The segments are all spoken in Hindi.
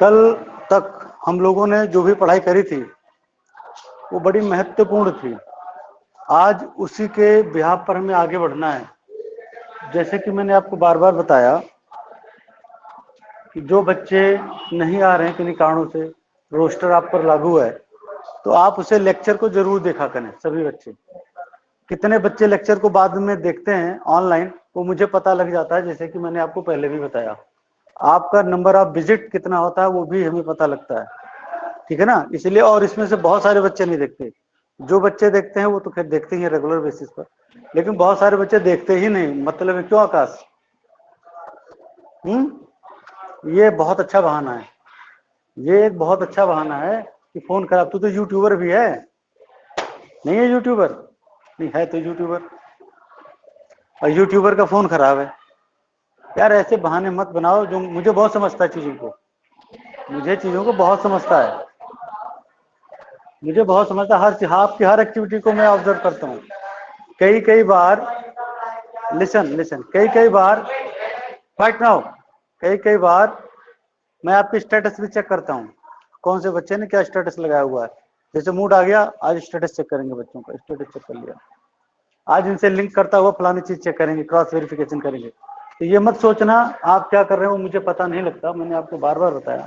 कल तक हम लोगों ने जो भी पढ़ाई करी थी वो बड़ी महत्वपूर्ण थी। आज उसी के बिहाफ पर हमें आगे बढ़ना है। जैसे कि मैंने आपको बार बार बताया कि जो बच्चे नहीं आ रहे हैं किन्हीं कारणों से, रोस्टर आप पर लागू है, तो आप उसे लेक्चर को जरूर देखा करें। सभी बच्चे, कितने बच्चे लेक्चर को बाद में देखते हैं ऑनलाइन वो मुझे पता लग जाता है। जैसे कि मैंने आपको पहले भी बताया, आपका नंबर ऑफ विजिट कितना होता है वो भी हमें पता लगता है, ठीक है ना। इसलिए, और इसमें से बहुत सारे बच्चे नहीं देखते। जो बच्चे देखते हैं वो तो खैर देखते ही हैं रेगुलर बेसिस पर, लेकिन बहुत सारे बच्चे देखते ही नहीं। मतलब है क्यों आकाश? ये बहुत अच्छा बहाना है, ये एक बहुत अच्छा बहाना है कि फोन खराब। तू तो यूट्यूबर भी है, नहीं है यूट्यूबर? नहीं है तो यूट्यूबर, और यूट्यूबर का फोन खराब है। यार ऐसे बहाने मत बनाओ। जो मुझे बहुत समझता है चीजों को, मुझे चीजों को बहुत समझता है, मुझे बहुत समझता है। आपकी हर एक्टिविटी को मैं ऑब्जर्व करता हूँ। कई बार लिसन कई बार राइट नाउ, कई बार मैं आपकी स्टेटस भी चेक करता हूँ, कौन से बच्चे ने क्या स्टेटस लगाया हुआ है। जैसे मूड आ गया, आज स्टेटस चेक करेंगे, बच्चों का स्टेटस चेक कर लिया, आज इनसे लिंक करता हुआ फलानी चीज चेक करेंगे, क्रॉस वेरिफिकेशन करेंगे। तो ये मत सोचना आप क्या कर रहे हो मुझे पता नहीं लगता। मैंने आपको बार बार बताया,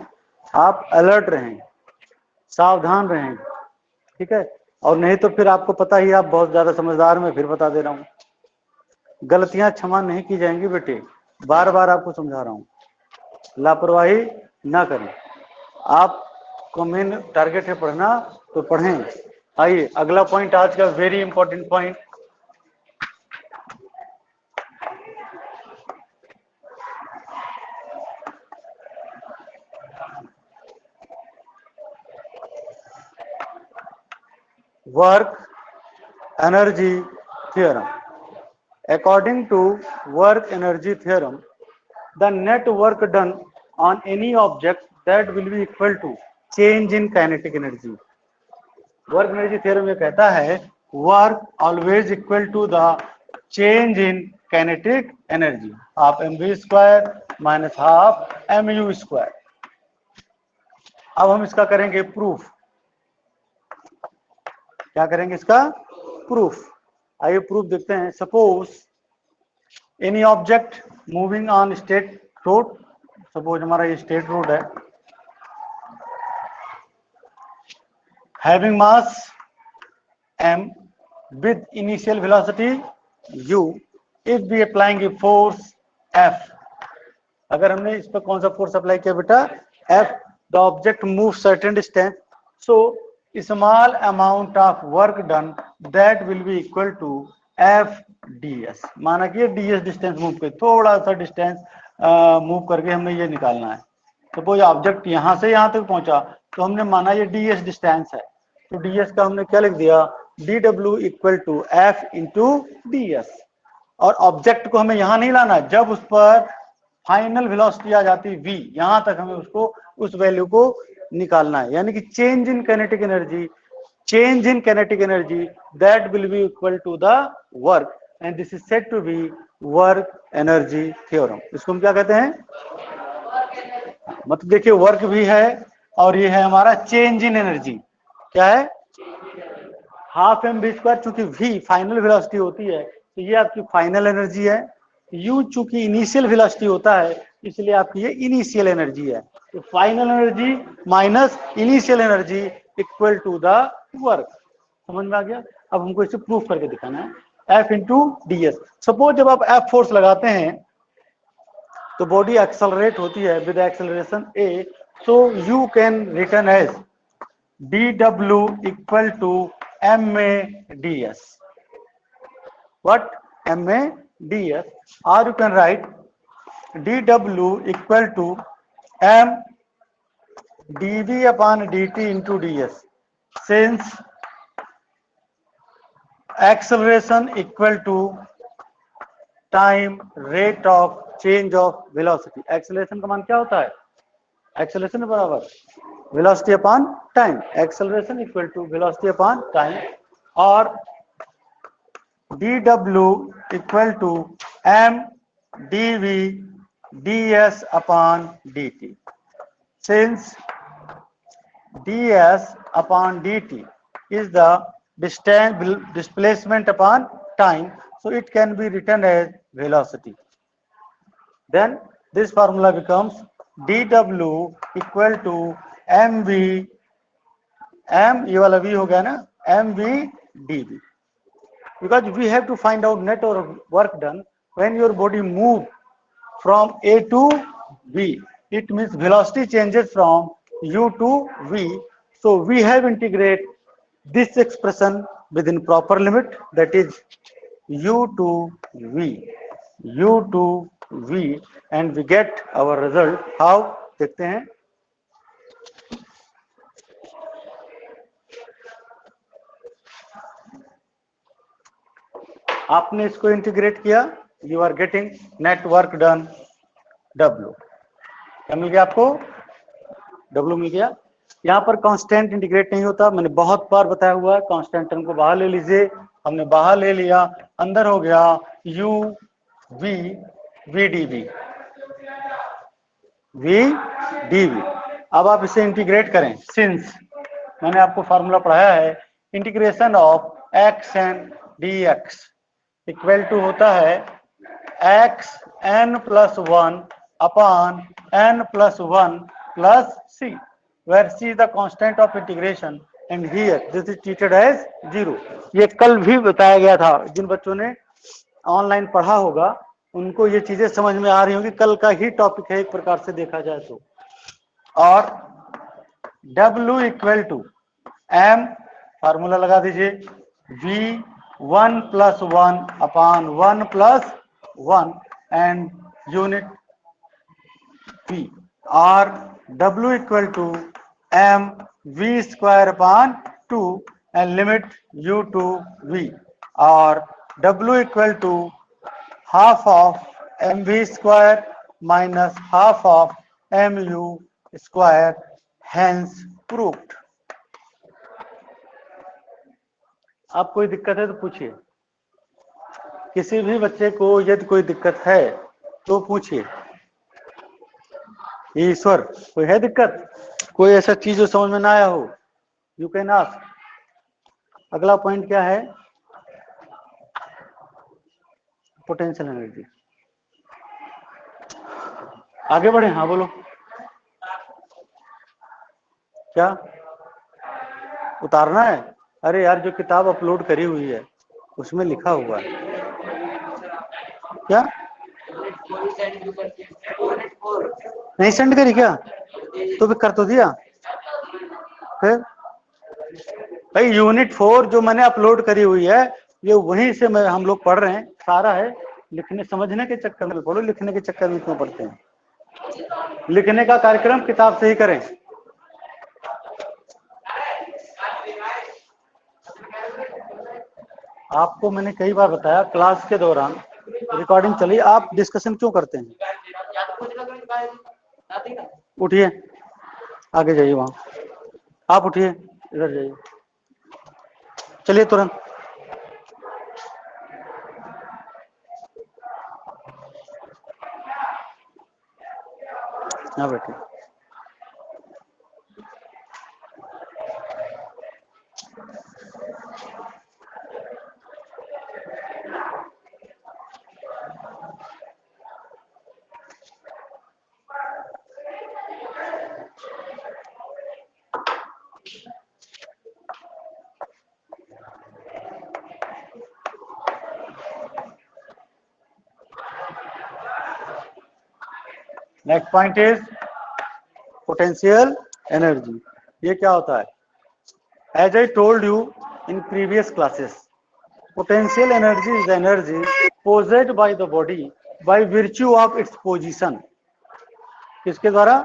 आप अलर्ट रहें, सावधान रहें, ठीक है। और नहीं तो फिर आपको पता ही, आप बहुत ज्यादा समझदार, मैं फिर बता दे रहा हूँ, गलतियां क्षमा नहीं की जाएंगी बेटे, बार बार आपको समझा रहा हूँ। लापरवाही ना करें। आपको मेन टारगेट है पढ़ना, तो पढ़ें। आइए अगला पॉइंट, आज का very important point, work energy theorem. According to work energy theorem, the net work done on any object that will be equal to change in kinetic energy. Work energy theorem ये कहता है work always equal to the change in kinetic energy of mv square minus half mu square. अब हम इसका करेंगे प्रूफ। क्या करेंगे इसका? प्रूफ। आइए प्रूफ देखते हैं। Suppose any object moving on state road, suppose हमारा ये स्टेट रोड है, having mass m with initial velocity u, if we applying a force F, अगर हमने इस पर कौन सा फोर्स अप्लाई किया बेटा? F, the object moves certain distance, so small amount of work done that will be equal to F ds। माना कि ds डिस्टेंस मूव कर, थोड़ा सा डिस्टेंस मूव करके हमने ये निकालना है। सपोज ऑब्जेक्ट यहां से यहां तक पहुंचा, तो हमने माना ये ds डिस्टेंस है, तो ds का हमने क्या लिख दिया? dw equal to f into ds। और ऑब्जेक्ट को हमें यहां नहीं लाना, जब उस पर फाइनल वेलोसिटी आ जाती है v, यहां तक हमें उसको, उस वैल्यू को निकालना है। यानी कि change in kinetic energy, change in kinetic energy that will be equal to the work, and this is said to be work energy theorem. इसको हम क्या कहते हैं? मतलब देखिए वर्क भी है और ये है हमारा चेंज इन एनर्जी। क्या है? हाफ एम वी स्क्वायर, चूंकि v फाइनल वेलोसिटी होती है तो ये आपकी फाइनल एनर्जी है। u चूंकि इनिशियल वेलोसिटी होता है इसलिए आपकी ये इनिशियल एनर्जी है। तो final energy minus initial energy equal to the work. समझ में आ गया? अब हमको इसे प्रूफ करके दिखाना है। F into D S. Suppose जब आप F फोर्स लगाते हैं तो बॉडी एक्सेलरेट होती है with acceleration a, so you can written as dw equal to ma ds. What? ma ds, or you can write dw equal to m dv upon dt into ds, since acceleration equal to time rate of change of velocity। Acceleration का मान क्या होता है? एक्सेलरेशन बराबर velocity upon time, acceleration equal to velocity upon time, और dw equal to m dv ds upon dt. Since ds upon dt is the distance displacement upon time, so it can be written as velocity. Then this formula becomes dw equal to mv, m ये वाला v हो गया ना, mv dv, because we have to find out net or work done when your body move from a to v. It means velocity changes from u to v. So we have integrate this expression within proper limit, that is u to v, u to v, and we get our result. How? देखते हैं. आपने इसको इंटीग्रेट किया, you are getting net work done W. क्या मिल गया आपको? W मिल गया. यहाँ पर कांस्टेंट इंटीग्रेट नहीं होता, मैंने बहुत बार बताया हुआ है. कांस्टेंट टर्म को बाहर ले लीजिए, हमने बाहर ले लिया, अंदर हो गया u v v dv, v dv. अब आप इसे इंटीग्रेट करें. सिंस मैंने आपको फॉर्मूला पढ़ाया है, integration of x n dx equal to होता है x n plus 1 upon n plus 1 plus c, where c is the constant of integration and here this is treated as 0. ये कल भी बताया गया था. जिन बच्चों ने ऑनलाइन पढ़ा होगा उनको ये चीजें समझ में आ रही होंगी. कल का ही टॉपिक है एक प्रकार से देखा जाए तो. और w equal to m, formula लगा दीजिए, v 1 plus 1 upon 1 plus 1 and unit p, or w equal to m v square upon 2 and limit u to v, or w equal to half of mv square minus half of mu square, hence proved. आप कोई दिक्कत है तो पूछिए. किसी भी बच्चे को यदि कोई दिक्कत है तो पूछिए. ईश्वर, कोई है दिक्कत? कोई ऐसा चीज जो समझ में ना आया हो, यू कैन आस्क. अगला पॉइंट क्या है? Potential energy. आगे बढ़े. हाँ बोलो. क्या उतारना है? अरे यार, जो किताब अपलोड करी हुई है उसमें लिखा हुआ है. क्या नहीं सेंड करी क्या? तो भी कर तो दिया. फिर भाई यूनिट 4 जो मैंने अपलोड करी हुई है ये वहीं से मैं हम लोग पढ़ रहे हैं. सारा है. लिखने समझने के चक्कर में पढ़ो, लिखने के चक्कर में क्यों पढ़ते हैं? लिखने का कार्यक्रम किताब से ही करें. आपको मैंने कई बार बताया, क्लास के दौरान रिकॉर्डिंग चली, आप डिस्कशन क्यों करते हैं? उठिए, आगे जाइए. वहां आप उठिए, इधर जाइए. चलिए तुरंत. यहाँ बैठिए. Next point is potential energy. ये क्या होता है? As I told you in previous classes, potential energy is energy possessed by the body by virtue of its position. किसके द्वारा?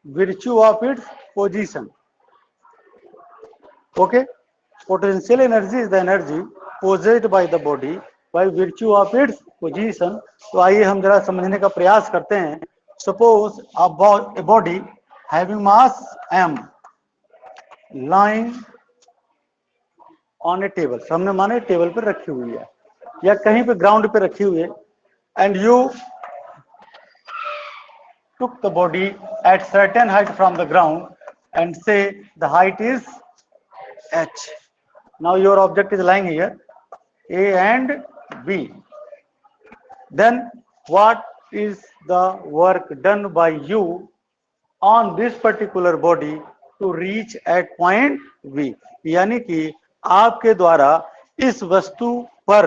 Virtue of its position. Okay. Potential energy is the energy possessed by the body by virtue of its position. तो आइए हम जरा समझने का प्रयास करते हैं. Suppose a body having mass m lying on a table, हमने माने टेबल पर रखी हुई है या कहीं पे ग्राउंड पे रखी हुई है, and you took the body at certain height from the ground and say the height is h. Now your object is lying here, A and B. Then what is the work done by you on this particular body to reach at point V? यानी कि आपके द्वारा इस वस्तु पर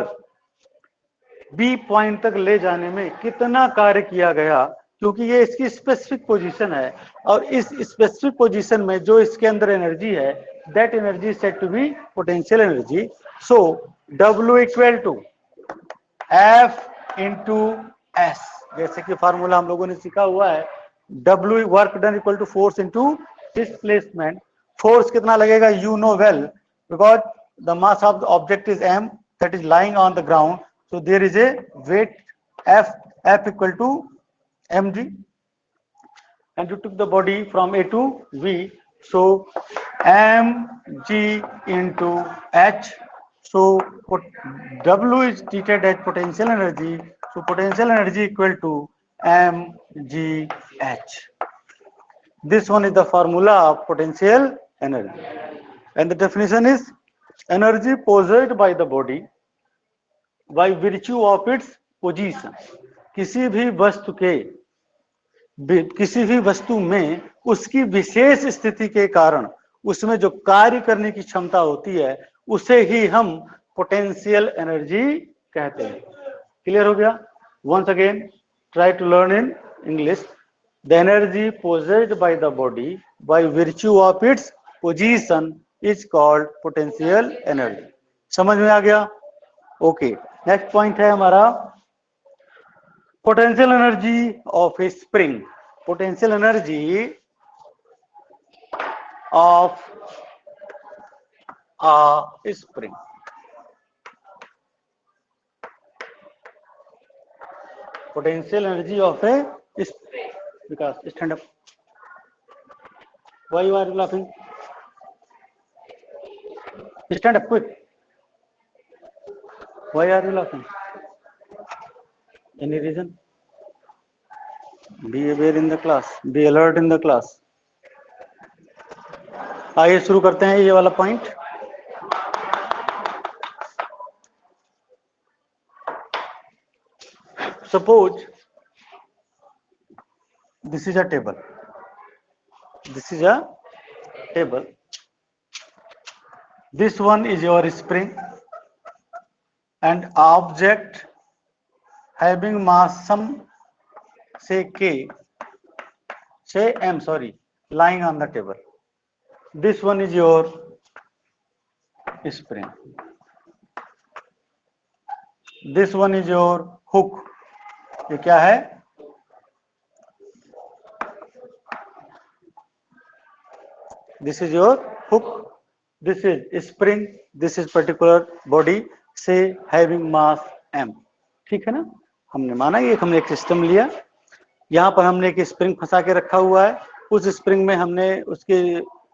बी पॉइंट तक ले जाने में कितना कार्य किया गया, क्योंकि ये इसकी स्पेसिफिक पोजीशन है और इस स्पेसिफिक पोजीशन में जो इसके अंदर एनर्जी है that energy is said to be potential energy. So W equal to F into S, जैसे कि फार्मूला हम लोगों ने सीखा हुआ है, W work done equal to force into displacement. Force कितना लगेगा you know well, because the mass of the object is m that is lying on the ground. So there is a weight F equal to mg, and you took the body from A to V. So mg into h. So W is treated as potential energy. So potential energy equal to mgh. This one is the formula of potential energy, and the definition is energy possessed by the body by virtue of its position. किसी भी वस्तु में उसकी विशेष स्थिति के कारण उसमें जो कार्य करने की क्षमता होती है उसे ही हम पोटेंशियल एनर्जी कहते हैं. क्लियर हो गया? Once again try to learn in English. The energy possessed by the body by virtue of its position is called potential energy. समझ में आ गया? ओके. नेक्स्ट पॉइंट है हमारा potential energy of a spring. Potential energy of a spring. Potential energy of a spring. Because stand up. Why you are laughing? Stand up quick. Why are you laughing? Any reason? Be aware in the class. Be alert in the class. आइए शुरू करते हैं ये वाला point. Suppose this is a table. This is a table. This one is your spring, and object having mass some say k, say m, sorry, lying on the table. This one is your spring. This one is your hook. ये क्या है? This is your hook. This is spring. This is particular body say having mass m. ठीक है ना? हमने माना ये हमने एक सिस्टम लिया, यहाँ पर हमने एक स्प्रिंग फंसा के रखा हुआ है. उस स्प्रिंग में हमने उसके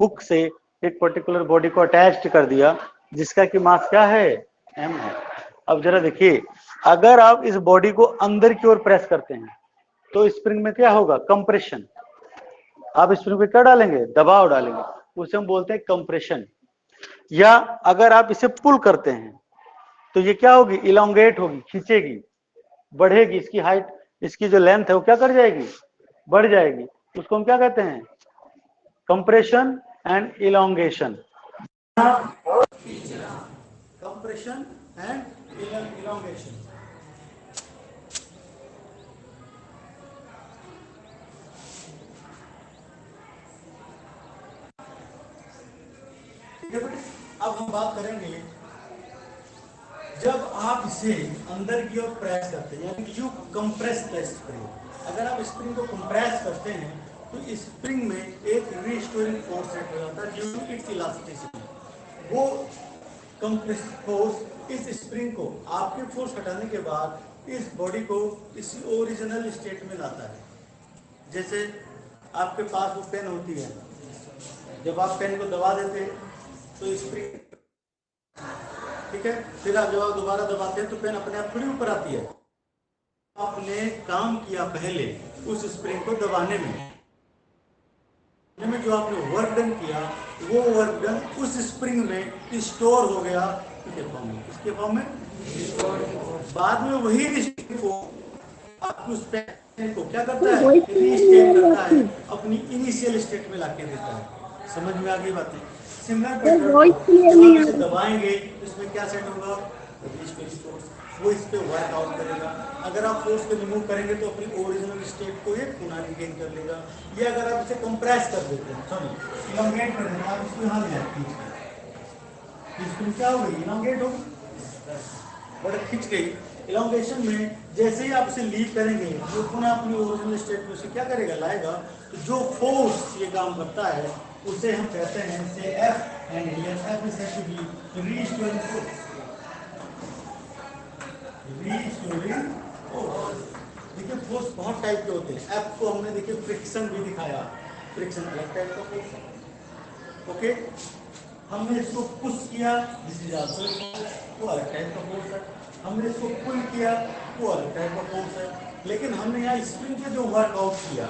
हुक से एक पर्टिकुलर बॉडी को अटैच कर दिया जिसका कि मास क्या है? m है. अब जरा देखिए, अगर आप इस बॉडी को अंदर की ओर प्रेस करते हैं तो स्प्रिंग में क्या होगा? कंप्रेशन. आप स्प्रिंग पे क्या डालेंगे? दबाव डालेंगे. उसे हम बोलते हैं कंप्रेशन. या अगर आप इसे पुल करते हैं तो ये क्या होगी? इलोंगेट होगी, खींचेगी, बढ़ेगी. इसकी हाइट, इसकी जो लेंथ है वो क्या कर जाएगी? बढ़ जाएगी. उसको हम क्या कहते हैं? Compression and elongation. Compression and elongation. अब हम बात करेंगे जब आप इसे अंदर की ओर प्रेस करते हैं, यानी यू कंप्रेस द स्प्रिंग. अगर आप स्प्रिंग को कंप्रेस करते हैं तो स्प्रिंग में एक रीस्टोरिंग फोर्स सेट हो जाता है ड्यू टू इट्स इलास्टिसिटी. वो कंप्रेस फोर्स इस स्प्रिंग को आपके फोर्स हटाने के बाद इस बॉडी को इस ओरिजिनल स्टेट में लाता है. जैसे आपके पास वो पेन होती है, जब आप पेन को दबा देते हैं तो स्प्रिंग, ठीक है, फिर आप जब आप दोबारा दबाते हैं तो पेन अपने आप थोड़ी ऊपर आती है. आपने काम किया पहले उस स्प्रिंग को दबाने में जो आपने वर्क डन किया वो वर्क डन उस स्प्रिंग में स्टोर हो गया किसके फॉर्म में बाद में वही स्प्रिंग को आपको उस पेन को क्या करता है रीस्टेट करता है अपनी इनिशियल स्टेट में लाके देता है। समझ में आ गई बातें। सिमिलर पैटर्न जब आप इसे दबाएंगे इसमें क्या सेट होगा वो इस पे वर्कआउट करेगा। अगर आप फोर्स को रिमूव करेंगे तो अपनी ओरिजिनल स्टेट को ये पुनः रिगेन कर लेगा। ये अगर आप इसे कंप्रेस कर देते हैं सॉरी इलॉन्गेट कर देते हैं आप इसको यहाँ ले आते हैं इसको क्या हो गई इलॉन्गेट हो बड़ा खिंच गई। इलॉन्गेशन में जैसे ही आप इसे लीव करेंगे जो पुनः अपनी ओरिजिनल स्टेट में उसे क्या करेगा लाएगा। तो जो फोर्स ये काम करता है उसे हम कहते हैं से F and here F is said to be restoring force. Restoring force देखिए फोर्स बहुत टाइप के होते हैं। एफ को हमने देखिए फ्रिक्शन भी दिखाया फ्रिक्शन अलग टाइप का फोर्स है। ओके हमने इसको पुश किया दिस इज आल्सो वो अलग टाइप का फोर्स है। हमने इसको पुल किया वो अलग टाइप का फोर्स है। लेकिन हमने यहाँ स्प्रिंग पे जो वर्कआउट किया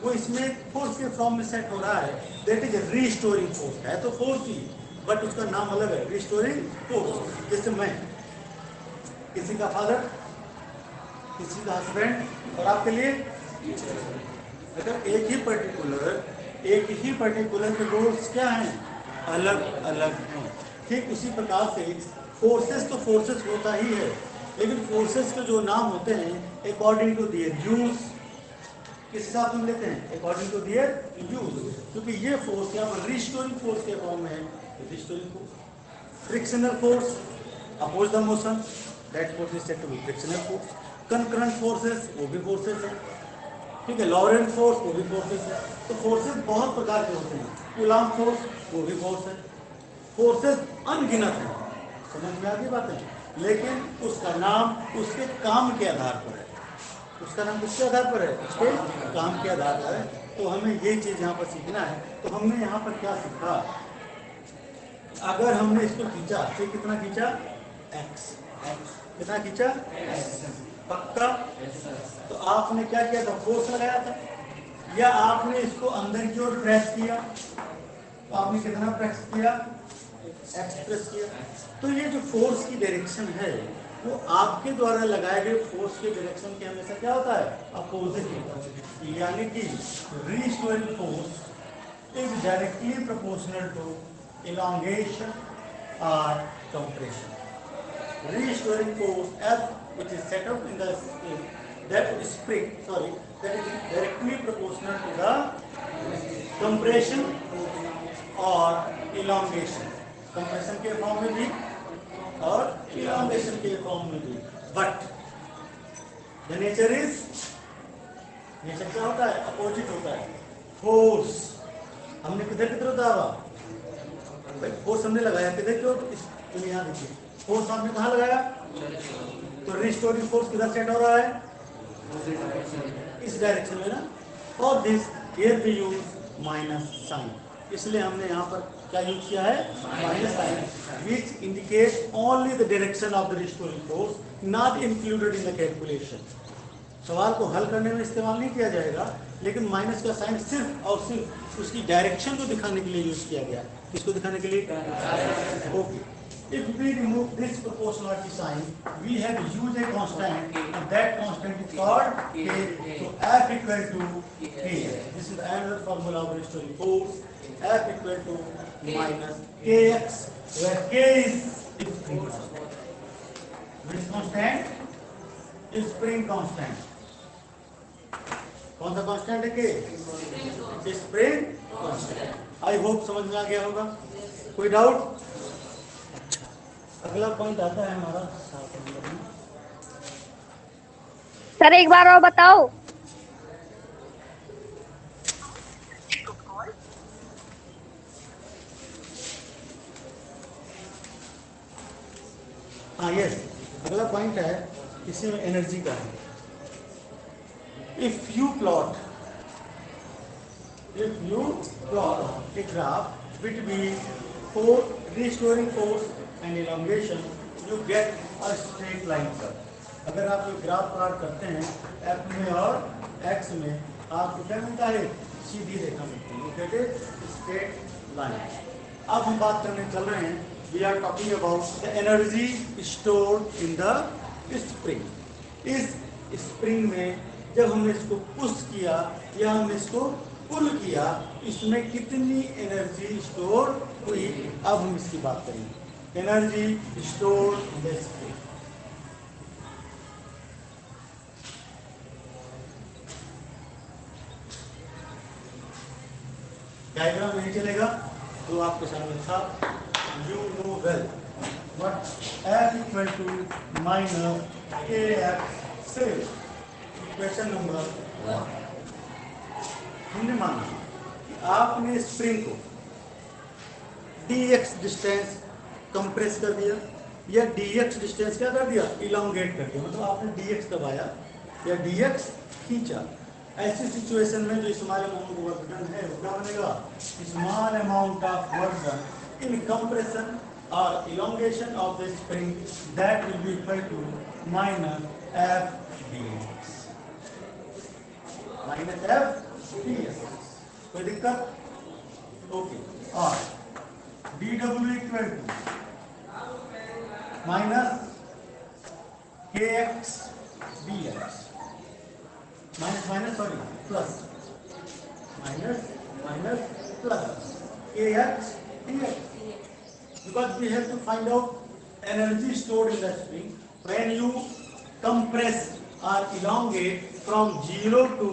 वो इसमें फोर्स के फॉर्म में सेट हो रहा है दैट इज रीस्टोरिंग फोर्स है तो फोर्स ही बट उसका नाम अलग है रीस्टोरिंग फोर्स। जैसे मैं किसी का फादर किसी का हस्बैंड और आपके लिए अगर एक ही पर्टिकुलर के रोल्स क्या हैं अलग अलग हैं। ठीक उसी प्रकार से फोर्सेस तो फोर्सेस होता ही है लेकिन फोर्सेस के जो नाम होते हैं अकॉर्डिंग टू देयर यूज किस हिसाब से हम लेते हैं अकॉर्डिंग टू देयर यूज। क्योंकि ये फोर्स यहाँ पर रिस्टोरिंग फोर्स के फॉर्म में है restoring force. Frictional force oppose the motion that force is said to be frictional force. Concurrent forces वो भी फोर्सेस हैं ठीक है। लॉरेंट फोर्स वो भी फोर्सेस है। तो फोर्सेस बहुत प्रकार के होते हैं। कूलॉम फोर्स वो भी फोर्स है। फोर्सेस अनगिनत हैं। समझ में आती बातें लेकिन उसका नाम उसके काम के आधार पर है। उसका नाम किसके आधार पर है उसके काम के आधार पर है। तो हमें ये चीज यहाँ पर सीखना है। तो हमने यहाँ पर क्या सीखा अगर हमने इसको खींचा तो कितना खींचा एक्स कितना खींचा पक्का। तो आपने क्या किया था फोर्स लगाया था या आपने इसको अंदर की ओर प्रेस किया तो आपने कितना प्रेस किया एक्स प्रेस किया। तो ये जो फोर्स की डायरेक्शन है वो आपके द्वारा लगाए गए फोर्स के डायरेक्शन के हमेशा क्या होता है अपोजिट होता है। यानी कि restoring force is directly proportional to elongation or compression. Restoring force F which is set up in the that spring that is directly proportional to the compression or elongation. compression के फॉर्म में भी और elongation के फॉर्म में भी but the nature क्या होता है अपोजिट होता है। फोर्स हमने किधर किधर उतारा फोर्स हमने लगाया किधर क्यों यहाँ देखिए फोर्स आपने कहाँ लगाया तो रिस्टोरिंग फोर्स किधर सेट हो रहा है इस डायरेक्शन में ना। और this here we use minus sign इसलिए हमने यहाँ पर क्या यूज किया है minus sign which indicate only the direction of the restoring force not included in the calculation. सवाल को हल करने में इस्तेमाल नहीं किया जाएगा लेकिन माइनस का साइन सिर्फ और सिर्फ उसकी डायरेक्शन को दिखाने के लिए यूज किया गया। किसको दिखाने के लिए okay. If we remove this proportionality sign, we have used a constant, and that constant is called K. So F equal to K. This is another formula of restoring force. F equal to minus Kx, where K is spring constant. Which constant? Is spring constant. कौन सा कांस्टेंट है के स्प्रिंग कांस्टेंट। आई होप समझ में आ गया होगा। कोई डाउट। अगला पॉइंट आता है हमारा सर एक बार और बताओ। हाँ यस अगला पॉइंट है इसमें एनर्जी का है। If you plot a graph between restoring force and elongation, you get a straight line curve. अगर आप ग्राफ प्लॉट करते हैं एफ में और एक्स में, आपको क्या मिलता है? सीधी रेखा मिलती है, कहते हैं स्ट्रेट लाइन। अब हम बात करने चल रहे हैं, we are talking about the energy stored in the spring. इस स्प्रिंग में जब हमने इसको पुश किया या हमने इसको पुल किया, इसमें कितनी एनर्जी स्टोर हुई, अब हम इसकी बात करेंगे। Energy store in the spring. Diagram नहीं चलेगा तो आपके सामने था, you know well what f equal to minus kx से इक्वेशन नंबर 1। हमने माना कि आपने स्प्रिंग को dx डिस्टेंस कंप्रेस कर दिया या dx डिस्टेंस क्या कर दिया? इलोंगेट कर दिया, मतलब आपने dx दबाया या dx खींचा। ऐसी सिचुएशन में जो स्मॉल अमाउंट वर्क डन है वो क्या बनेगा? Small amount of work done in compression और elongation of the spring that will be equal to minus F dx, minus F dx। कोई दिक्कत? ओके। और dw equal to minus kx dx, minus minus sorry plus, minus minus plus kx dx, because we have to find out energy stored in the spring when you compress or elongate from 0 to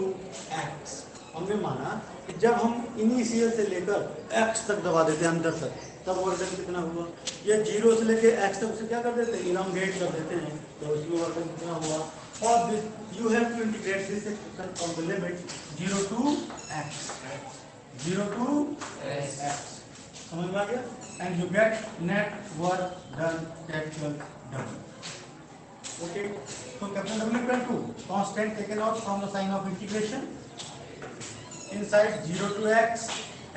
x। हमने माना कि जब हम इनिशियल से लेकर x तक दबा देते हैं अंदर तक, तब वर्क कितना हुआ? या 0 से लेकर x तक उसे क्या कर देते हैं? इलोंगेट कर देते हैं, तो उसमें वर्क कितना हुआ? और this you have to integrate this expression from the limit 0 to x, 0 to x। समझ में आ गया? And you get net work done capital W। Okay, तो capital W equal to constant taken out from the sign of integration inside 0 to x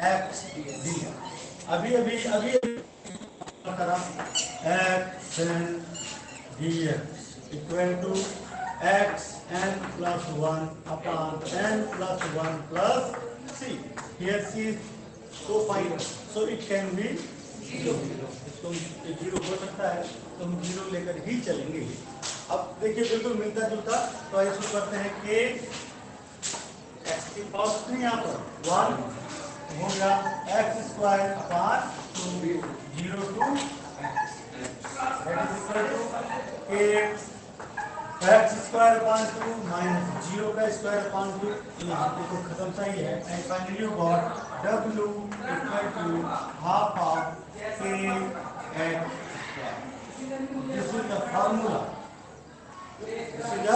x dx। अभी करा x n dx equal to x n plus 1 upon n plus 1 plus c। Here c is so final, so it can be 0। इसको 0 हो सकता है, तो हम 0 लेकर ही चलेंगे। अब देखिए बिल्कुल मिलता जुलता, तो आइए शुरू करते हैं कि x की पावर कितनी यहाँ पर 1 हो गया, x square upon 2 0 to x that is equal to k x square upon 2 minus 0 का स्क्वायर अपॉन 2, यहाँ पे तो खत्म सा ही है। And finally you got w equal to half of k x। This is the formula, this is the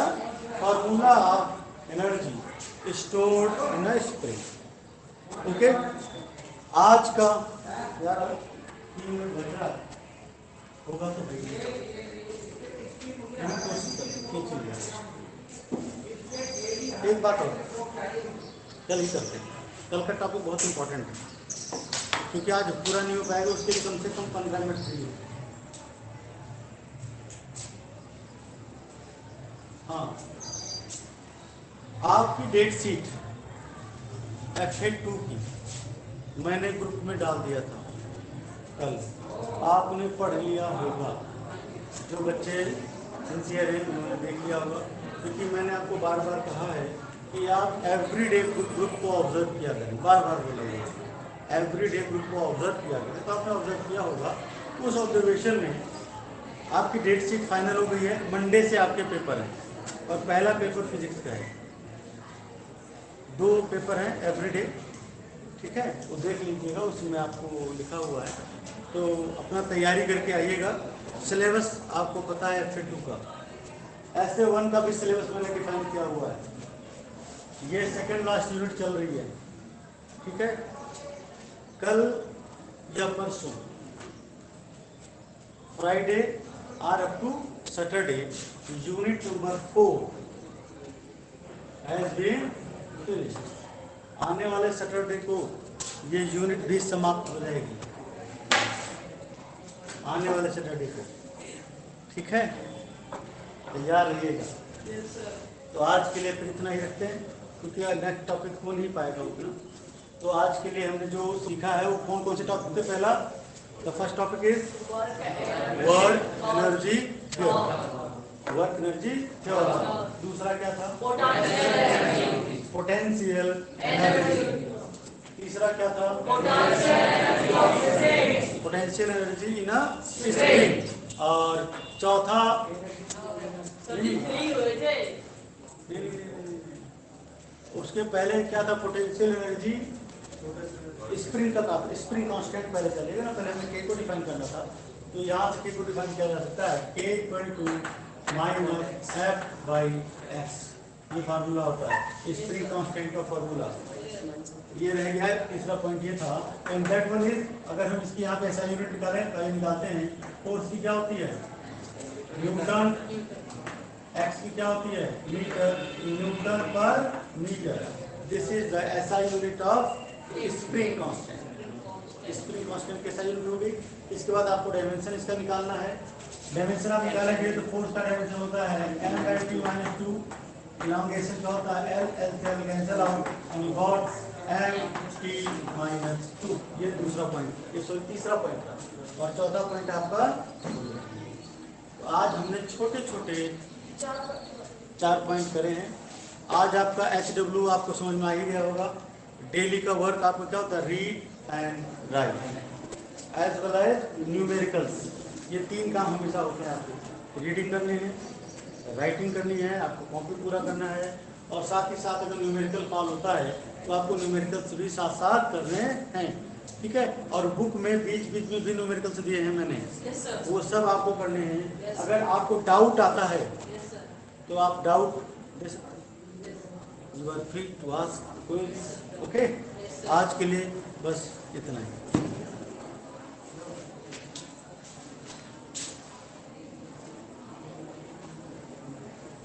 formula of energy stored in a spring. Okay, आज का यार 3 मिनट बच रहा है, होगा तो भाई एक बात और कल ही करते हैं। कल का टॉपिक बहुत इंपॉर्टेंट है, क्योंकि आज पूरा नहीं हो पाएगा, उसके लिए कम से कम 15 मिनट फ्री हो। हाँ, आपकी डेट शीट FA2 की मैंने ग्रुप में डाल दिया था कल, आपने पढ़ लिया होगा। जो बच्चे सिंसियर हैं उन्होंने देख लिया होगा, क्योंकि मैंने आपको बार बार कहा है कि आप एवरीडे ग्रुप को ऑब्जर्व किया करें, बार बार बोलेंगे एवरीडे ग्रुप को ऑब्जर्व किया करें। तो आपने ऑब्जर्व किया होगा, उस ऑब्जर्वेशन में आपकी डेट शीट फाइनल हो गई है। मंडे से आपके पेपर हैं और पहला पेपर फिजिक्स का है, 2 पेपर हैं एवरीडे, ठीक है, वो देख लीजिएगा, उसमें आपको लिखा हुआ है, तो अपना तैयारी करके आइएगा। सिलेबस आपको पता है FA2 का, SA1 का भी सिलेबस मैंने डिफाइन किया हुआ है। ये सेकंड लास्ट यूनिट चल रही है, ठीक है। कल या परसों फ्राइडे और up to Saturday unit number 4 has been finished. आने वाले सैटरडे को ये यूनिट भी समाप्त हो जाएगी, आने वाले सैटरडे को, ठीक है। तैयार रहिएगा। तो आज के लिए फिर इतना ही रखते हैं, क्योंकि नेक्स्ट टॉपिक हो नहीं पाएगा उतना। तो आज के लिए हमने जो सीखा है वो कौन कौन से टॉपिक थे? पहला, the first topic is work energy theorem. Work energy theorem. दूसरा क्या था? Potential energy. तीसरा क्या था? Potential energy in a spring. और चौथा उसके पहले क्या था? पोटेंशियल एनर्जी स्प्रिंग का था। स्प्रिंग कांस्टेंट पहले चलेगा ना, पहले हमें के को डिफाइन करना था। तो यहाँ से के को डिफाइन किया जा सकता है K equal to minus F by X. ये फार्मूला होता है स्प्रिंग कांस्टेंट का फार्मूला। ये रह गया है। तीसरा पॉइंट ये था। एंड दैट वन इज, अगर हम इसकी यहाँ पे ऐसा यूनिट निकालें, पहले निकालते हैं, फोर्स की क्या होती है? न्यूटन। एक्स की क्या होती है? मीटर। न्यूटन पर metre. This is the SI unit of spring constant. Spring constant कैसा यूनिट होगी? इसके बाद आपको डायमेंशन इसका निकालना है। डायमेंशन आप निकालेंगे तो फोर्स का डायमेंशन होता है m/t-2। इलांगेशन का होता है l से l cancel out and got m/t-2। ये दूसरा पॉइंट, ये तीसरा पॉइंट था। और चौथा पॉइंट आपका, तो आज हमने छोटे छोटे 4 पॉइंट करे हैं। आज आपका HW आपको समझ में आ ही गया होगा। डेली का वर्क आपको क्या होता है? Read and write as well as numericals. ये 3 काम हमेशा होते हैं आपको। रीडिंग करनी है, राइटिंग करनी है, आपको कॉपी पूरा करना है, और साथ ही साथ अगर न्यूमेरिकल कॉल होता है तो आपको न्यूमेरिकल्स भी साथ साथ करने हैं। ठीक है। और बुक में बीच बीच में भी न्यूमेरिकल्स दिए हैं मैंने, वो सब आपको करने हैं। अगर आपको डाउट आता है तो आप डाउट दे सकते हैं। You are free to ask queries. Okay, आज के लिए बस इतना ही।